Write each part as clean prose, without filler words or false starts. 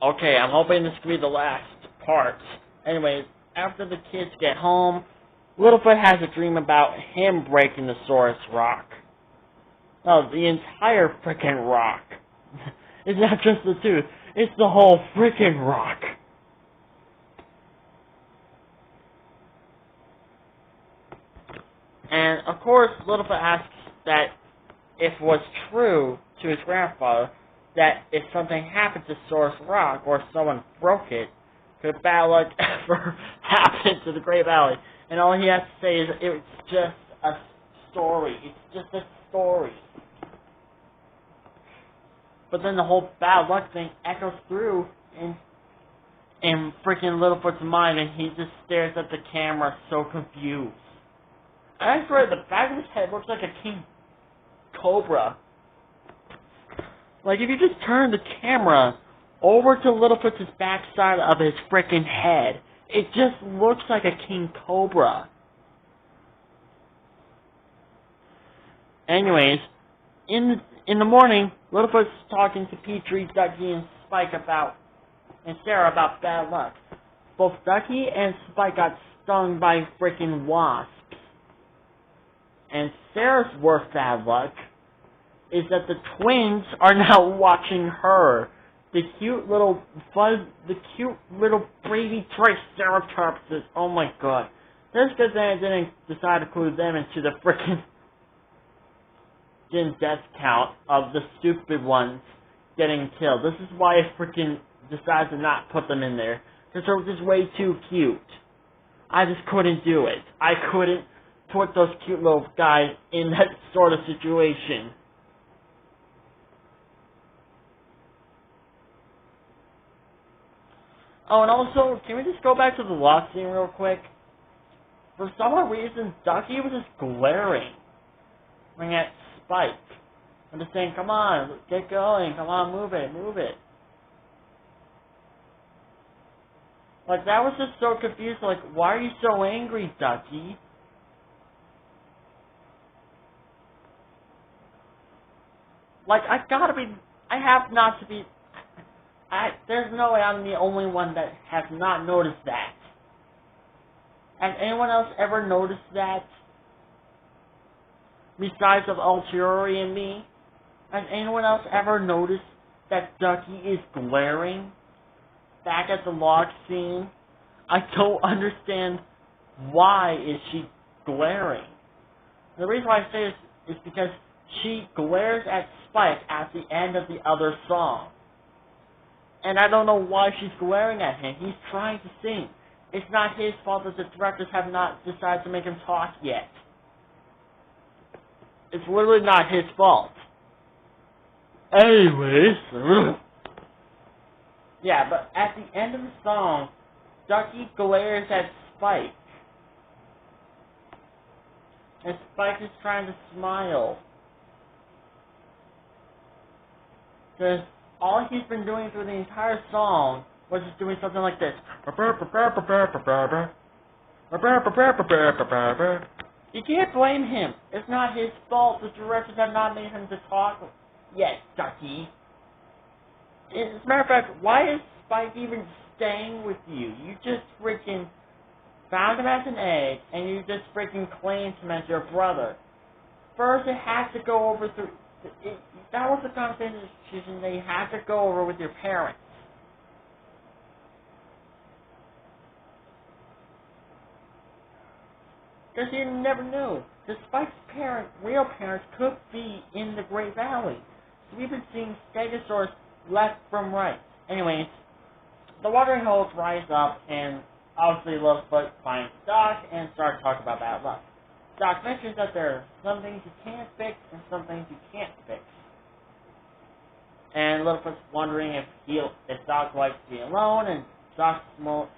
Okay, I'm hoping this could be the last part. Anyways, after the kids get home, Littlefoot has a dream about him breaking the Saurus rock. No, the entire frickin' rock. It's not just the tooth, it's the whole frickin' rock. And, of course, Littlefoot asks that if it was true to his grandfather, that if something happened to Saurus Rock, or someone broke it, could bad luck ever happen to the Great Valley? And all he has to say is, it's just a story. It's just a story. But then the whole bad luck thing echoes through in freaking Littlefoot's mind, and he just stares at the camera so confused. I swear, the back of his head looks like a king cobra. Like, if you just turn the camera over to Littlefoot's backside of his frickin' head, it just looks like a king cobra. Anyways, in the morning, Littlefoot's talking to Petrie, Ducky, and Spike and Sarah about bad luck. Both Ducky and Spike got stung by frickin' wasps. And Sarah's worst bad luck is that the twins are now watching her. The cute little baby Triceratops. Oh my god. Just because they didn't decide to include them into the frickin' death count of the stupid ones getting killed. This is why I frickin' decided to not put them in there. Because they're just way too cute. I just couldn't do it. I couldn't put those cute little guys in that sort of situation. Oh, and also, can we just go back to the lost scene real quick? For some odd reason, Ducky was just glaring at Spike. I'm just saying, come on, get going, come on, move it, move it. Like, that was just so confused, like, why are you so angry, Ducky? Like, there's no way I'm the only one that has not noticed that. Has anyone else ever noticed that? Besides of Ulteriori and me? Has anyone else ever noticed that Ducky is glaring back at the log scene? I don't understand why is she glaring. The reason why I say this is because she glares at Spike at the end of the other song. And I don't know why she's glaring at him. He's trying to sing. It's not his fault that the directors have not decided to make him talk yet. It's literally not his fault. Anyways. Yeah, but at the end of the song, Ducky glares at Spike. And Spike is trying to smile. Because all he's been doing through the entire song was just doing something like this. You can't blame him. It's not his fault. The directors have not made him to talk yet, Ducky. As a matter of fact, why is Spike even staying with you? You just freaking found him as an egg, and you just freaking claimed him as your brother. First, it had to go over through... that was the conversation they had to go over with your parents. Because you never knew. The Spike's real parents could be in the Great Valley. So we've been seeing Stegosaurus left from right. Anyways, the watering holes rise up, and obviously Littlefoot finds Doc and starts talking about bad luck. Doc mentions that there are some things you can fix and some things you can't fix. And Littlefoot's wondering if Doc likes to be alone, and Doc's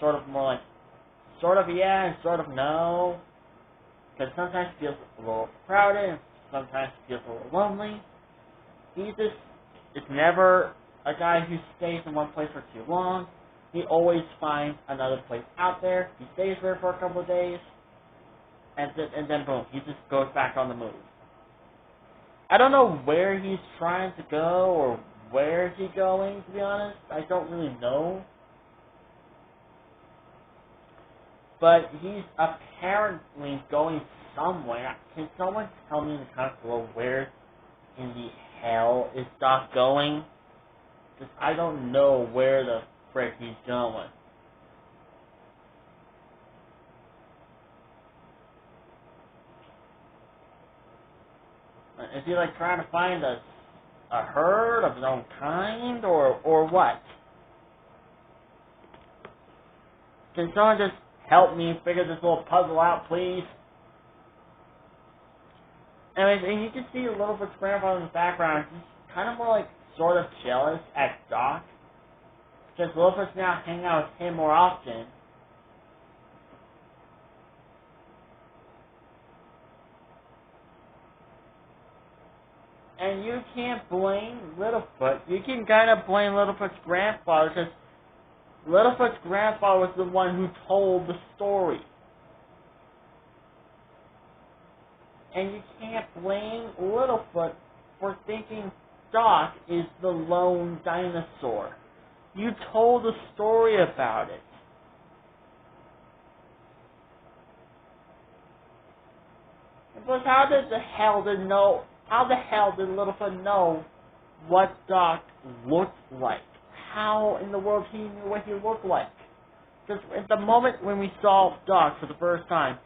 sort of more like, sort of yeah and sort of no. Because sometimes he feels a little crowded, and sometimes he feels a little lonely. It's never a guy who stays in one place for too long. He always finds another place out there. He stays there for a couple of days, and then boom, he just goes back on the move. I don't know where he's trying to go or where is he going, to be honest? I don't really know. But he's apparently going somewhere. Can someone tell me in the comments below where in the hell is Doc going? Because I don't know where the frick he's going. Is he like trying to find a herd of his own kind, or what? Can someone just help me figure this little puzzle out, please? Anyways, and you can see Littlefoot's grandfather in the background. He's kind of more like sort of jealous at Doc, because Littlefoot's now hanging out with him more often. And you can't blame Littlefoot. You can kind of blame Littlefoot's grandfather, because Littlefoot's grandfather was the one who told the story. And you can't blame Littlefoot for thinking Doc is the lone dinosaur. You told a story about it. But how the hell did Littlefoot know what Doc looked like? How in the world he knew what he looked like? Because at the moment when we saw Doc for the first time,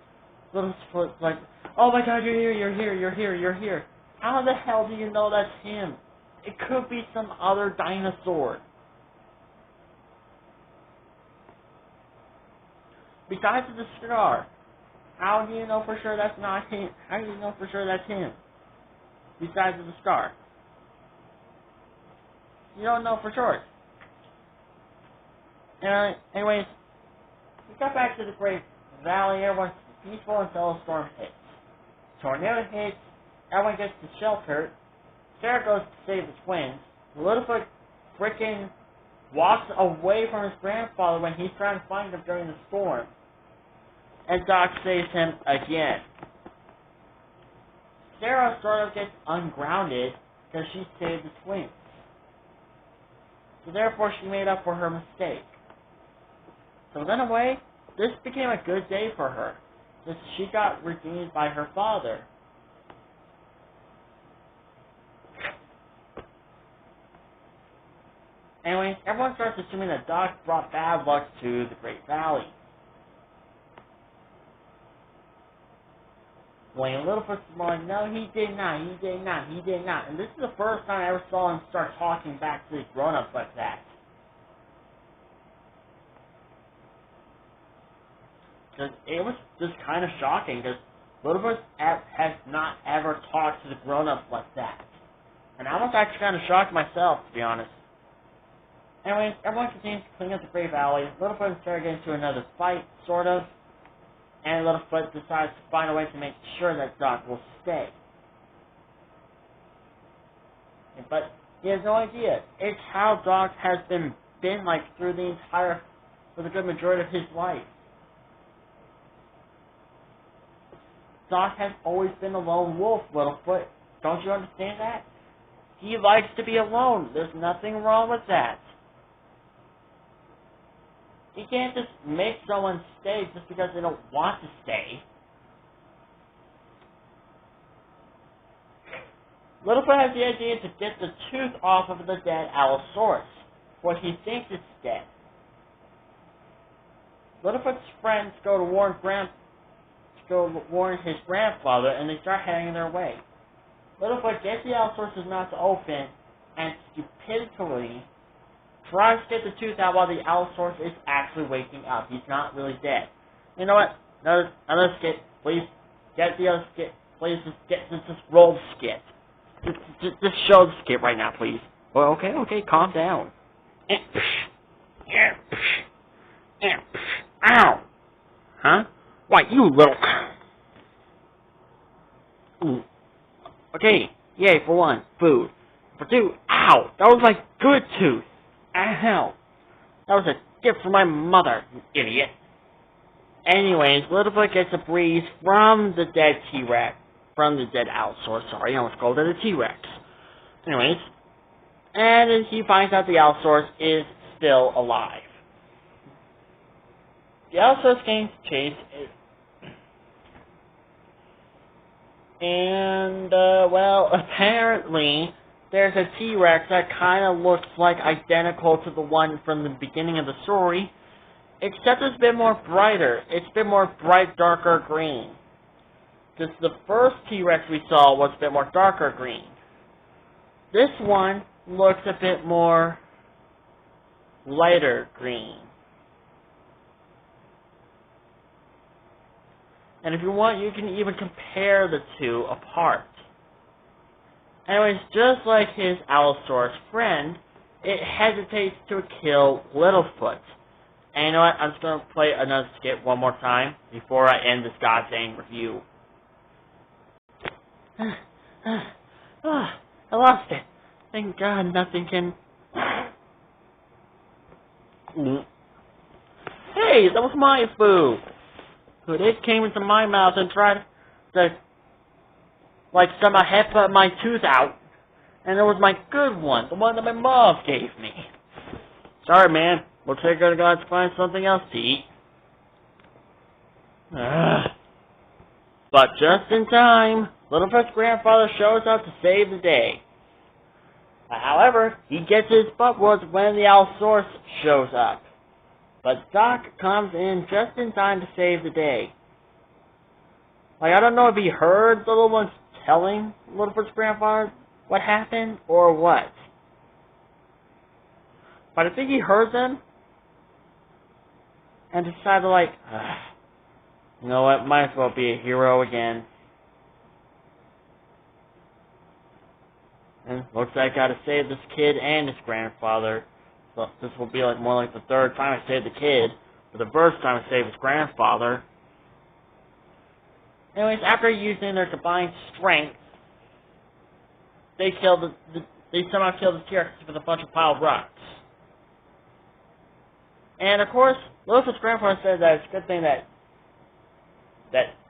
Littlefoot was like, "Oh my God, you're here, you're here, you're here, you're here." How the hell do you know that's him? It could be some other dinosaur. Besides the scar, how do you know for sure that's not him? How do you know for sure that's him? Besides the scar. You don't know for sure. Anyways, we got back to the Great Valley. Everyone's peaceful until a storm hits. Tornado hits. Everyone gets to shelter. Sarah goes to save the twins. Littlefoot frickin' walks away from his grandfather when he's trying to find him during the storm. And Doc saves him again. Sarah sort of gets ungrounded because she saved the twins. So therefore she made up for her mistake. So in a way, this became a good day for her, since she got redeemed by her father. Anyways, everyone starts assuming that Doc brought bad luck to the Great Valley. When Littlefoot's like, "No, he did not, he did not, he did not." And this is the first time I ever saw him start talking back to the grown-ups like that. Because it was just kind of shocking, because Littlefoot has not ever talked to the grown-ups like that. And I was actually kind of shocked myself, to be honest. Anyways, everyone continues to clean up the Great Valley. Littlefoot and Sarah get into another fight, sort of. And Littlefoot decides to find a way to make sure that Doc will stay. But he has no idea. It's how Doc has been like for the good majority of his life. Doc has always been a lone wolf, Littlefoot. Don't you understand that? He likes to be alone. There's nothing wrong with that. You can't just make someone stay just because they don't want to stay. Littlefoot has the idea to get the tooth off of the dead Allosaurus, what he thinks is dead. Littlefoot's friends go to warn his grandfather, and they start heading their way. Littlefoot gets the Allosaurus' mouth to open, and stupidly tries to get the tooth out while the Allosaurus is actually waking up. He's not really dead. You know what? Another skit. Please get the other skit. Please just roll the skit. Just show the skit right now, please. Well, okay, calm down. Ow! Huh? Why, you little... Ooh. Okay, yay, for one, food. For two, ow! That was my good tooth. Ow! That was a gift from my mother, you idiot. Anyways, Littlefoot gets a breeze from the dead T-Rex. From the dead Allosaurus, sorry, I almost called it a T-Rex. Anyways, And he finds out the Allosaurus is still alive. The Allosaurus gains chase, and, well, apparently, there's a T-Rex that kind of looks like identical to the one from the beginning of the story, except it's a bit more brighter. It's a bit more bright, darker green. Because the first T-Rex we saw was a bit more darker green. This one looks a bit more lighter green. And if you want, you can even compare the two apart. Anyways, just like his Allosaurus friend, it hesitates to kill Littlefoot. And you know what? I'm just going to play another skit one more time before I end this goddamn review. I lost it. Thank God nothing can... Hey, that was my food! But it came into my mouth and tried to, like, somehow headbutt my tooth out. And it was my good one, the one that my mom gave me. Sorry, man. Looks like I'm going to find something else to eat. But just in time, Littlefoot's grandfather shows up to save the day. However, he gets his butt whooped when the Allosaurus shows up. But Doc comes in just in time to save the day. Like, I don't know if he heard the little ones telling Littlefoot's grandfather what happened or what. But I think he heard them and decided, like, you know what, might as well be a hero again. And looks like I gotta save this kid and his grandfather. So this will be like more like the third time I saved the kid, but the first time I saved his grandfather. Anyways, after using their combined strength, they somehow killed the T-Rex with a bunch of piled rocks. And of course, Littlefoot's grandfather said that it's a good thing that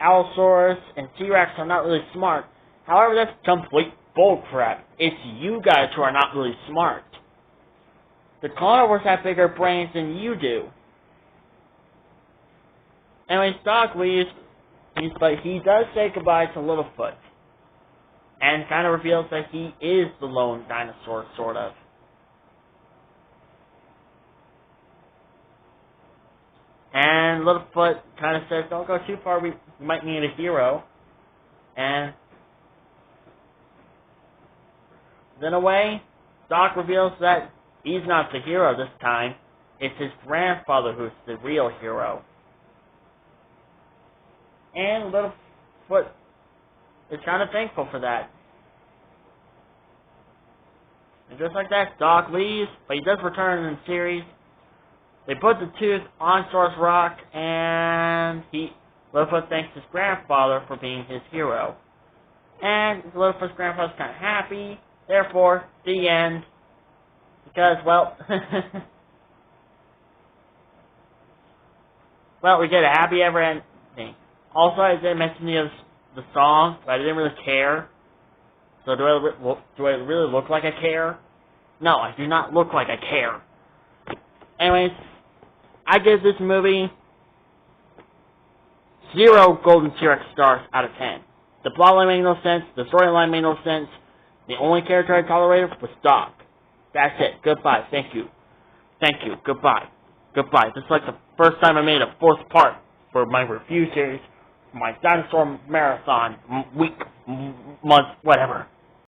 Allosaurus and T-Rex are not really smart. However, that's complete bullcrap. It's you guys who are not really smart. The carnivores have bigger brains than you do. Anyways, Doc leaves, but he does say goodbye to Littlefoot. And kind of reveals that he is the lone dinosaur, sort of. And Littlefoot kind of says, don't go too far, we might need a hero. And then away, Doc reveals that he's not the hero this time. It's his grandfather who's the real hero. And Littlefoot is kind of thankful for that. And just like that, Doc leaves, but he does return in the series. They put the tooth on Source Rock, and Littlefoot thanks his grandfather for being his hero. And Littlefoot's grandfather's kind of happy. Therefore, the end. Because, well, well, we get a happy ever ending. Also, I didn't mention the song, but I didn't really care. So do I really look like I care? No, I do not look like I care. Anyways, I give this movie 0 golden T-Rex stars out of 10. The plotline made no sense. The storyline made no sense. The only character I tolerated was Doc. That's it. Goodbye. Thank you. Thank you. Goodbye. Goodbye. This is like the first time I made a 4th part for my review series, my dinosaur marathon, week, month, whatever.